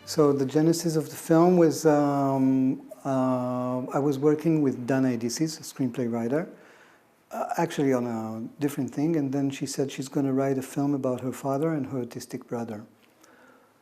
So the genesis of the film was, I was working with Dana Edisis, a screenplay writer, actually on a different thing, and then she said she's going to write a film about her father and her autistic brother.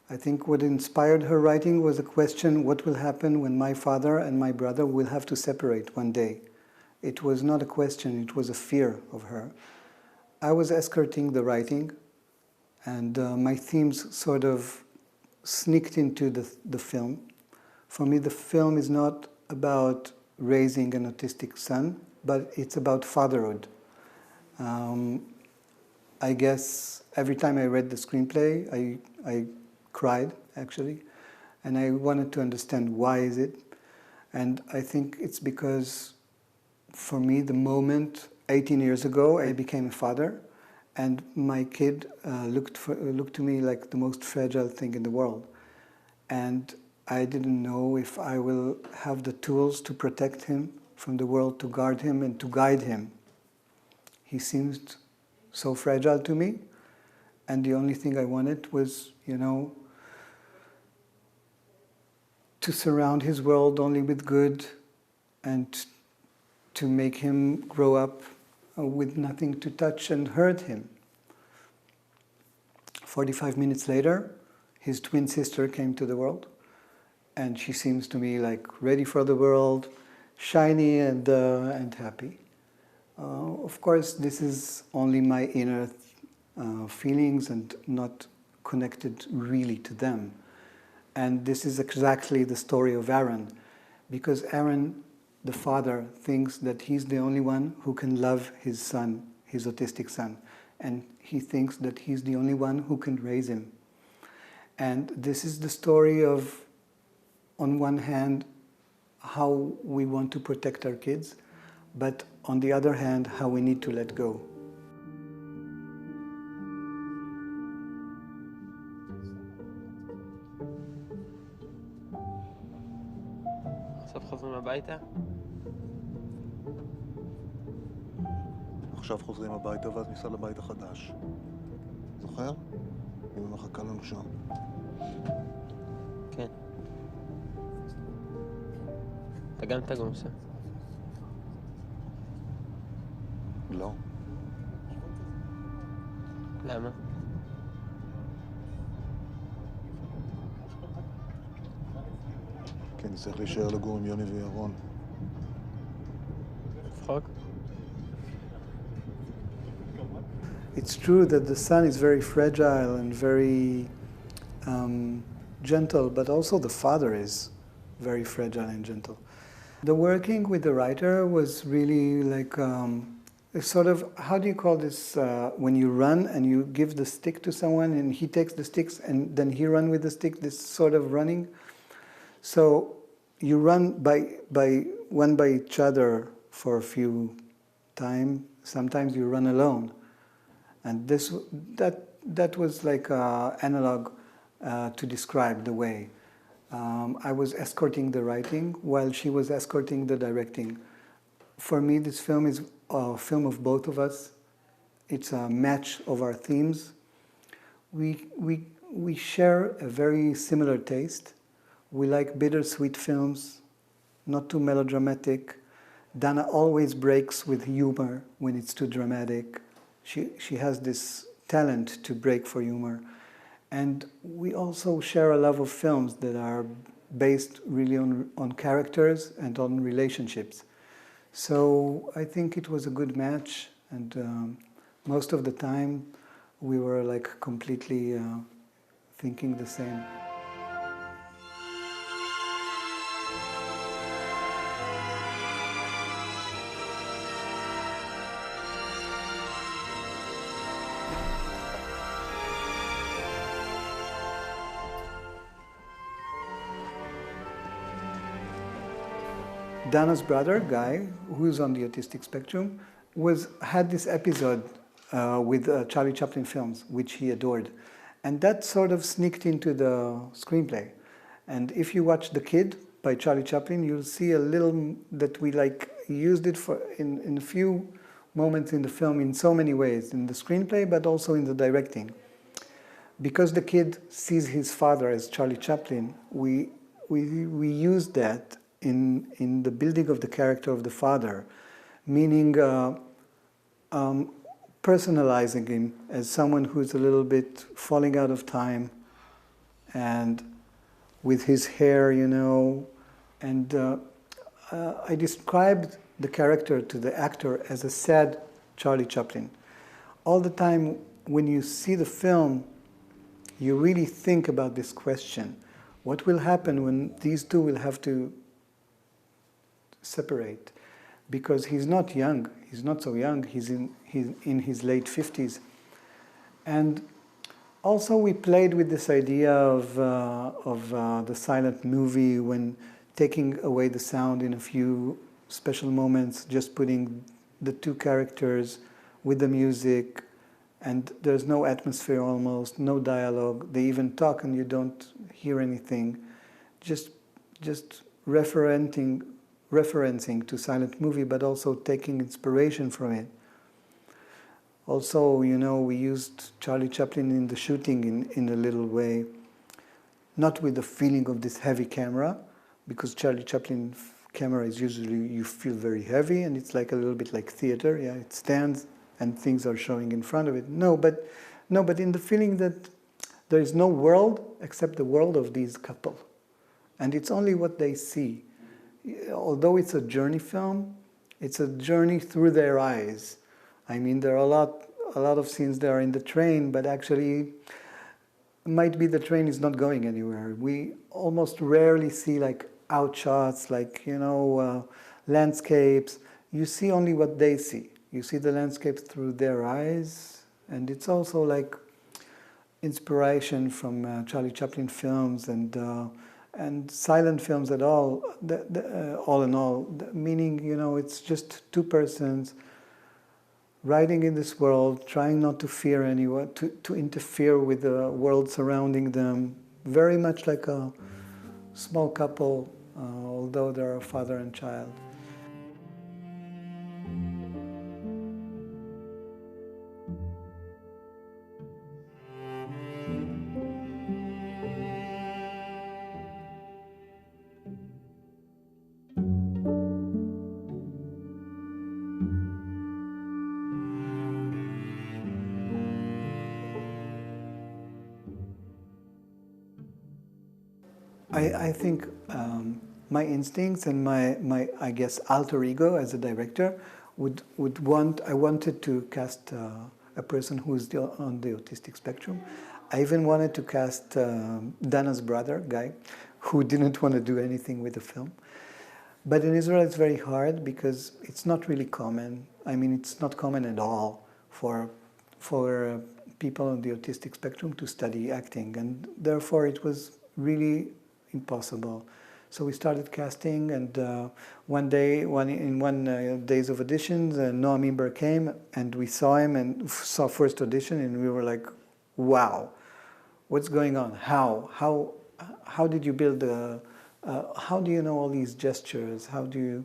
I think what inspired her writing was a question, what will happen when my father and my brother will have to separate one day? It was not a question, it was a fear of her. I was escorting the writing, and my themes sort of sneaked into the film. For me, the film is not about raising an autistic son, but it's about fatherhood. I guess every time I read the screenplay, I cried, actually, and I wanted to understand why is it. And I think it's because, for me, the moment 18 years ago, I became a father, and my kid looked to me like the most fragile thing in the world. And I didn't know if I will have the tools to protect him from the world, to guard him and to guide him. He seemed so fragile to me, and the only thing I wanted was, to surround his world only with good and to make him grow up with nothing to touch and hurt him. 45 minutes later, his twin sister came to the world, and she seems to me like ready for the world, shiny and happy. Of course, this is only my inner feelings and not connected really to them. And this is exactly the story of Aaron, because Aaron, the father, thinks that he's the only one who can love his son, his autistic son, and he thinks that he's the only one who can raise him. And this is the story of, on one hand, how we want to protect our kids, but on the other hand, how we need to let go. עכשיו חוזרים הביתה? עכשיו חוזרים הביתה ואז ניסע לבית החדש. זוכר? אמא מחכה לנו שם. כן. אתה גם תגור שם? לא. למה? כי אני צריך להישאר לגור עם יוני וירון. צחוק? It's true that the son is very fragile and very gentle, but also the father is very fragile and gentle. The working with the writer was really like a sort of, how do you call this, when you run and you give the stick to someone and he takes the sticks and then he runs with the stick, this sort of running. So you run one by each other for a few times. Sometimes you run alone. And that was like an analog to describe the way. I was escorting the writing while she was escorting the directing. For me, this film is a film of both of us. It's a match of our themes. We share a very similar taste. We like bittersweet films, not too melodramatic. Dana always breaks with humor when it's too dramatic. She has this talent to break for humor. And we also share a love of films that are based really on characters and on relationships. So I think it was a good match, and most of the time we were like completely thinking the same. Dana's brother, Guy, who's on the autistic spectrum, had this episode with Charlie Chaplin films, which he adored. And that sort of sneaked into the screenplay. And if you watch The Kid by Charlie Chaplin, you'll see a little that we used it in a few moments in the film in so many ways, in the screenplay, but also in the directing. because the kid sees his father as Charlie Chaplin, we use that in the building of the character of the father, meaning personalizing him as someone who's a little bit falling out of time, and with his hair, you know, and I described the character to the actor as a sad Charlie Chaplin. All the time when you see the film, you really think about this question. What will happen when these two will have to separate? Because he's not young, he's not so young, he's in his late 50s. And also we played with this idea of the silent movie, when taking away the sound in a few special moments, just putting the two characters with the music, and there's no atmosphere almost, no dialogue. They even talk and you don't hear anything. Just referencing to silent movie, but also taking inspiration from it. Also, you know, we used Charlie Chaplin in the shooting in a little way, not with the feeling of this heavy camera, because Charlie Chaplin camera is usually, you feel very heavy, and it's like a little bit like theater, yeah, it stands and things are showing in front of it. No, but in the feeling that there is no world except the world of these couple, and it's only what they see. Although it's a journey film, it's a journey through their eyes. I mean, there are a lot of scenes there in the train, but actually, might be the train is not going anywhere. We almost rarely see like outshots, like, you know, landscapes. You see only what they see. You see the landscapes through their eyes, and it's also like inspiration from Charlie Chaplin films and silent films at all. All in all, meaning, you know, it's just two persons riding in this world, trying not to fear anyone, to interfere with the world surrounding them. Very much like a small couple, although they're a father and child. I think my instincts and my I guess alter ego as a director I wanted to cast a person who's on the autistic spectrum. I even wanted to cast Dana's brother, Guy, who didn't want to do anything with the film. But in Israel it's very hard because it's not really common. I mean, it's not common at all for people on the autistic spectrum to study acting, and therefore it was really impossible. So we started casting, and one days of auditions, Noam Imber came, and we saw him and saw first audition, and we were like, "Wow, what's going on? How did you build the? How do you know all these gestures? How do you?"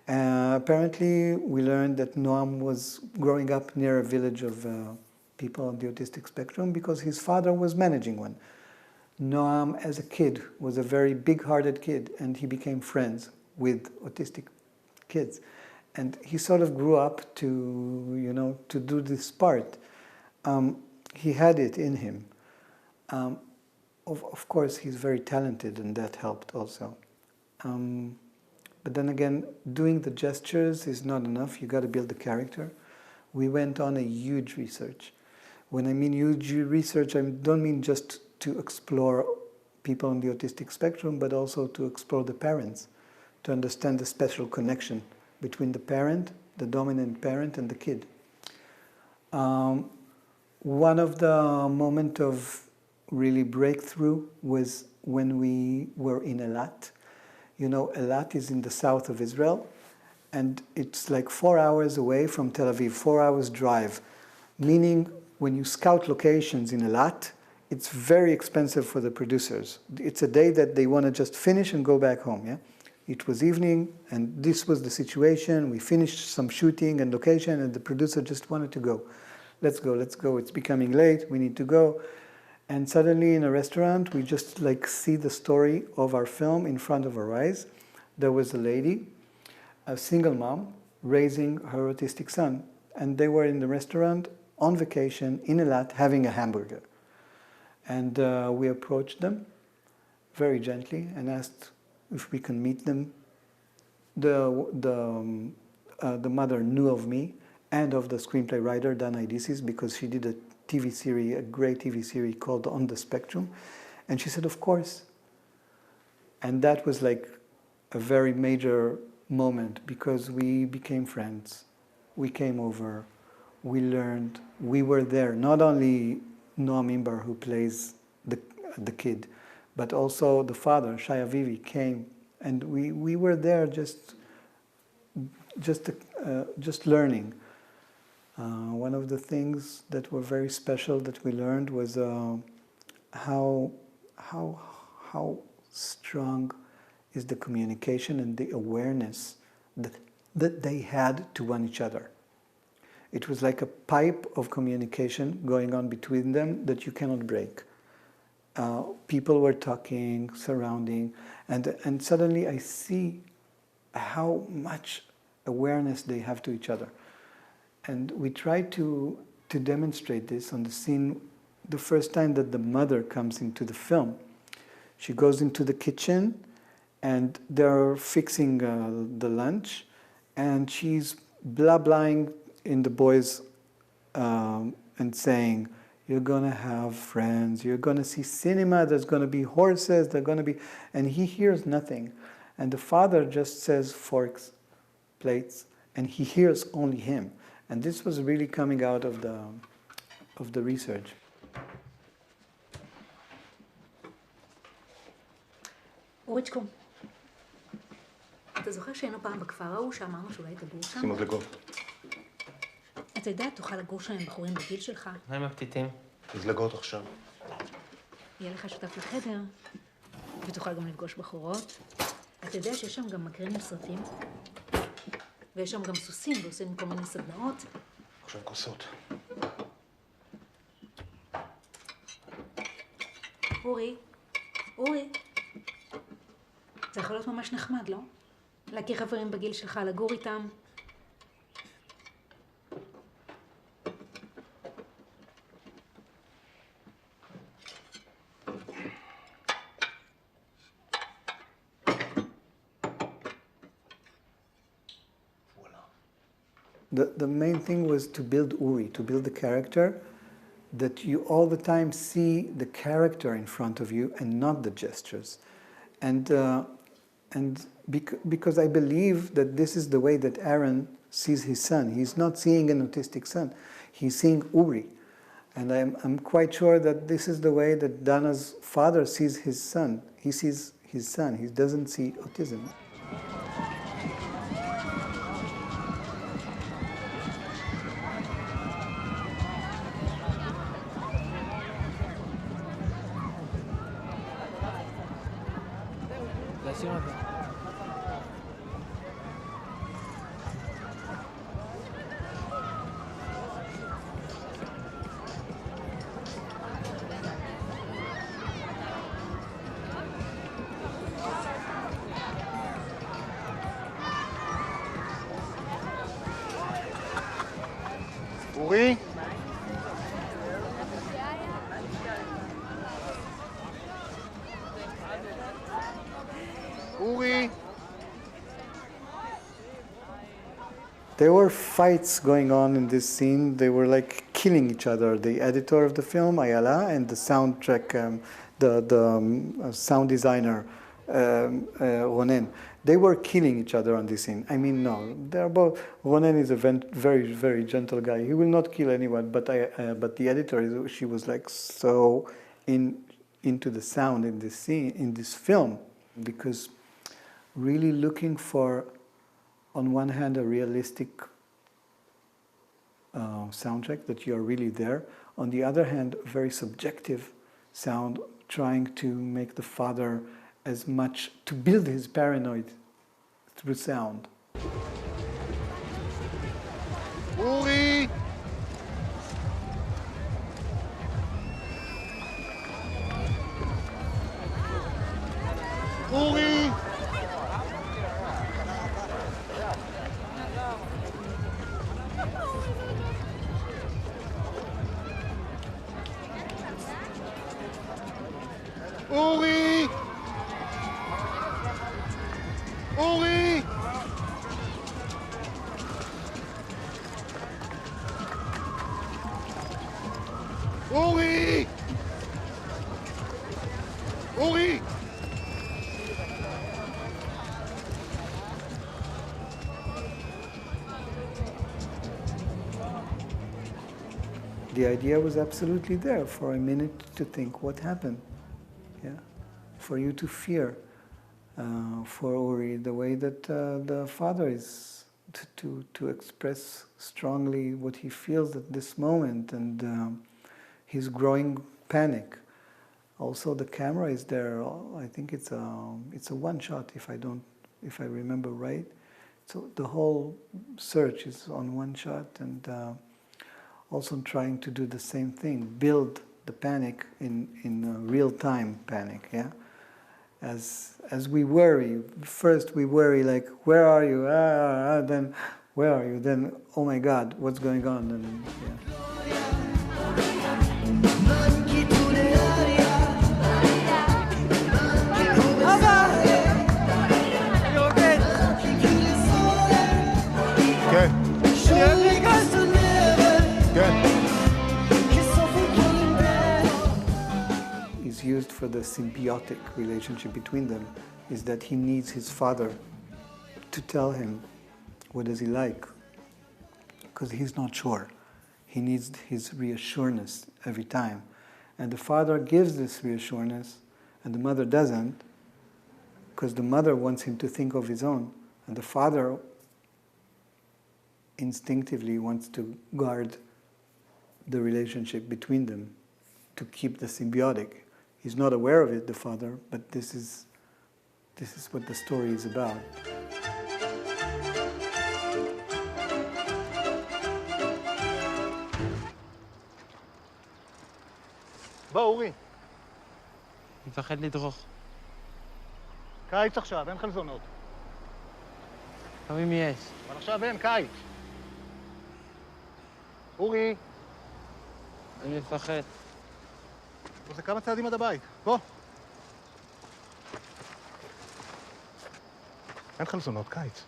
Apparently, we learned that Noam was growing up near a village of people on the autistic spectrum because his father was managing one. Noam, as a kid, was a very big-hearted kid, and he became friends with autistic kids. And he sort of grew up to, you know, to do this part. He had it in him. Of course, he's very talented, and that helped also. But then again, doing the gestures is not enough. You got to build the character. We went on a huge research. When I mean huge research, I don't mean just to explore people on the autistic spectrum, but also to explore the parents, to understand the special connection between the parent, the dominant parent, and the kid. One of the moments of really breakthrough was when we were in Eilat. You know, Eilat is in the south of Israel, and it's like 4 hours away from Tel Aviv, 4 hours drive, meaning when you scout locations in Eilat, it's very expensive for the producers. It's a day that they want to just finish and go back home, yeah? It was evening, and this was the situation. We finished some shooting and location, and the producer just wanted to go. Let's go, it's becoming late, we need to go. And suddenly in a restaurant, we just like see the story of our film in front of our eyes. There was a lady, a single mom, raising her autistic son. And they were in the restaurant on vacation in Eilat having a hamburger. And we approached them very gently and asked if we can meet them. The mother knew of me and of the screenplay writer, Dan Idisis, because she did a TV series, a great TV series called On the Spectrum. And she said, of course. And that was like a very major moment because we became friends. We came over, we learned, we were there. Not only Noam Imbar, who plays the kid, but also the father, Shai Avivi, came. And we were there just learning. One of the things that were very special that we learned was how strong is the communication and the awareness that they had to one each other. It was like a pipe of communication going on between them that you cannot break. People were talking, surrounding, and suddenly I see how much awareness they have to each other. And we tried to demonstrate this on the scene the first time that the mother comes into the film. She goes into the kitchen and they're fixing the lunch and she's blah-blahing in the boys and saying, you're going to have friends, you're going to see cinema, there's going to be horses, there's going to be... And he hears nothing. And the father just says forks, plates, and he hears only him. And this was really coming out of the research. אוריצ'קו, אתה זוכר שהיינו פעם בכפר ההוא שאמרנו שאולי תגור שם? שים מדלגות. אתה יודע, תוכל לגור שם עם בחורים בגיל שלך. מה עם הפתיתים? מזלגות עכשיו. יהיה לך שותף לחדר, ותוכל גם לפגוש בחורות. אתה יודע שיש שם גם מקרינים סרטים, ויש שם גם סוסים ועושים כל מיני סדנאות. עכשיו כוסות. אורי, זה יכול להיות ממש נחמד, לא? להכיר חברים בגיל שלך, לגור איתם. The main thing was to build Uri, to build the character, that you all the time see the character in front of you and not the gestures. And because I believe that this is the way that Aaron sees his son. He's not seeing an autistic son. He's seeing Uri. And I'm quite sure that this is the way that Dana's father sees his son. He sees his son. He doesn't see autism. אורי? אורי? There were fights going on in this scene. They were like killing each other. The editor of the film, Ayala, and the soundtrack, the sound designer, Ronen. They were killing each other on this scene. I mean, no, they're both. Ronen is a very, very gentle guy. He will not kill anyone. But the editor, she was like so into the sound in this scene, in this film, because really looking for, on one hand, a realistic soundtrack that you are really there. On the other hand, a very subjective sound, trying to make the father as much to build his paranoid through sound. אורי! אורי! אורי! אורי! אורי! The idea was absolutely there for a minute to think what happened, yeah, for you to fear for Uri the way that the father is to express strongly what he feels at this moment and his growing panic. Also, the camera is there. I think it's a one shot if I remember right. So the whole search is on one shot and. Also trying to do the same thing, build the panic in real-time panic, yeah? As we worry, first we worry like, where are you? Then, where are you? Then, oh my God, what's going on? And, yeah. Is used for the symbiotic relationship between them is that he needs his father to tell him what does he like because he's not sure. He needs his reassurance every time. And the father gives this reassurance and the mother doesn't because the mother wants him to think of his own and the father instinctively wants to guard the relationship between them to keep the symbiotic. He's not aware of it, the father, but this is what the story is about. בוא, אורי. מפחד לדרוך. קיץ עכשיו, אין חלזונות. לפעמים יש. אבל עכשיו אין, קיץ. אורי. אני מפחד. עושה כמה צעדים עד הבית. בוא. אין חלזונות, קיץ.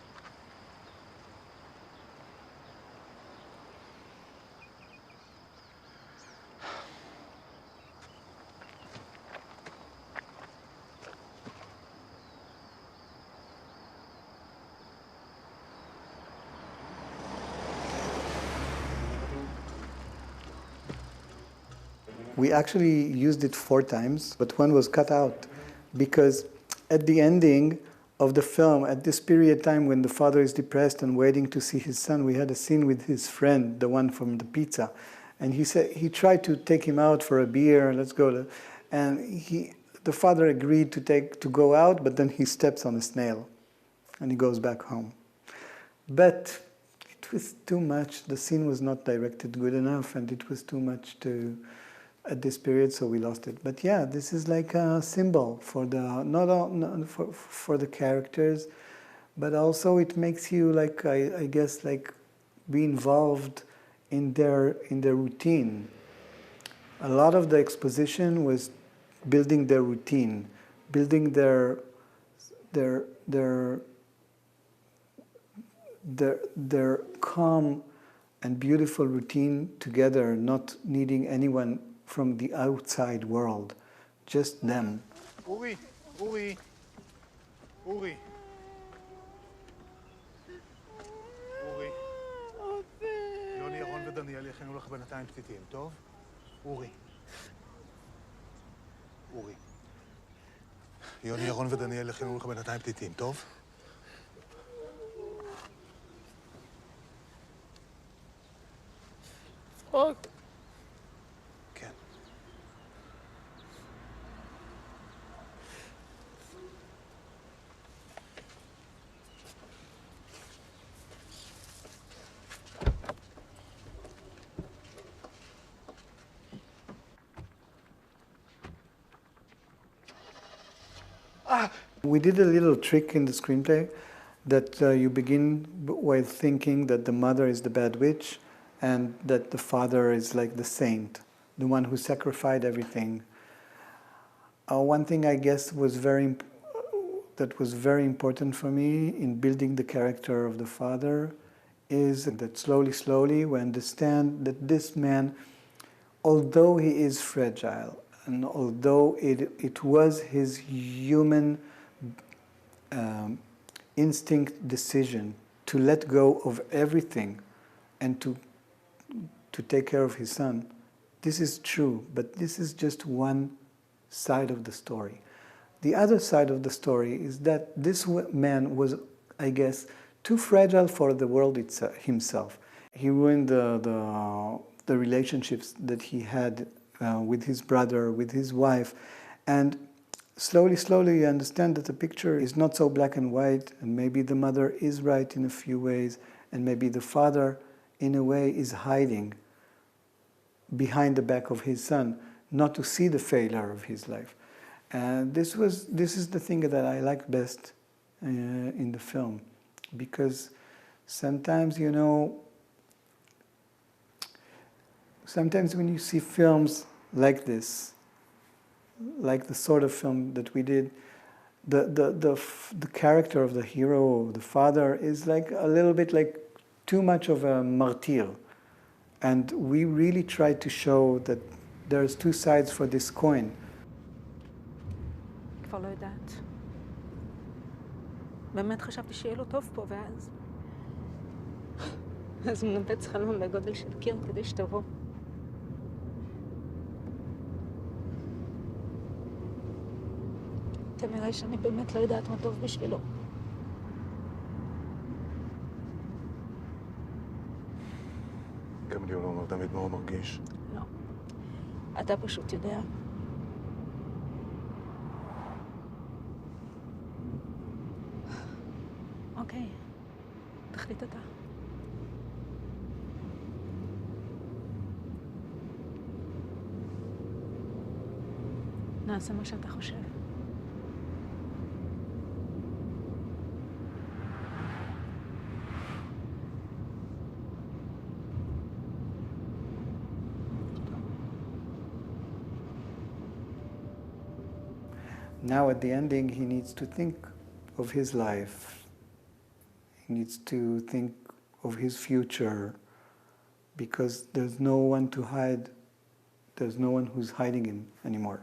We actually used it 4 times, but one was cut out because at the ending of the film, at this period of time when the father is depressed and waiting to see his son, we had a scene with his friend, the one from the pizza, and he tried to take him out for a beer. Let's go, and the father agreed to go out, but then he steps on a snail, and he goes back home. But it was too much. The scene was not directed good enough, and it was too much at this period, so we lost it. But yeah, this is like a symbol for for the characters, but also it makes you like I guess like be involved in their routine. A lot of the exposition was building their routine, building their calm and beautiful routine together, not needing anyone from the outside world, just them. אורי, אורי, אורי. אורי. יוני, ירון ודניאל יכינו לך בינתיים פתיתים, טוב? אורי. אורי. יוני, ירון ודניאל יכינו לך בינתיים פתיתים, טוב? צחוק. כן. We did a little trick in the screenplay that you begin with thinking that the mother is the bad witch and that the father is like the saint, the one who sacrificed everything. One thing I guess that was very important for me in building the character of the father is that slowly we understand that this man, although he is fragile, and although it was his human instinct decision to let go of everything and to take care of his son, this is true, but this is just one side of the story. The other side of the story is that this man was, I guess, too fragile for the world himself. He ruined the relationships that he had with his brother, with his wife, and slowly you understand that the picture is not so black and white, and maybe the mother is right in a few ways, and maybe the father, in a way, is hiding behind the back of his son, not to see the failure of his life. And this is the thing that I like best in the film, because sometimes, you know, sometimes when you see films like this, like the sort of film that we did, the character of the hero, the father, is like a little bit like too much of a martyr. And we really tried to show that there's two sides for this coin. כבר לא יודעת. באמת חשבתי שיהיה לו טוב פה, ואז... אז הוא מנפץ חלון בגודל של קיר כדי שתבוא. כנראה שאני באמת לא יודעת מה טוב בשבילו. גם לי הוא לא אומר תמיד מה הוא מרגיש. לא. אתה פשוט יודע. אוקיי. תחליט אתה. נעשה מה שאתה חושב. Now at the ending, he needs to think of his life. He needs to think of his future, because there's no one to hide. There's no one who's hiding him anymore.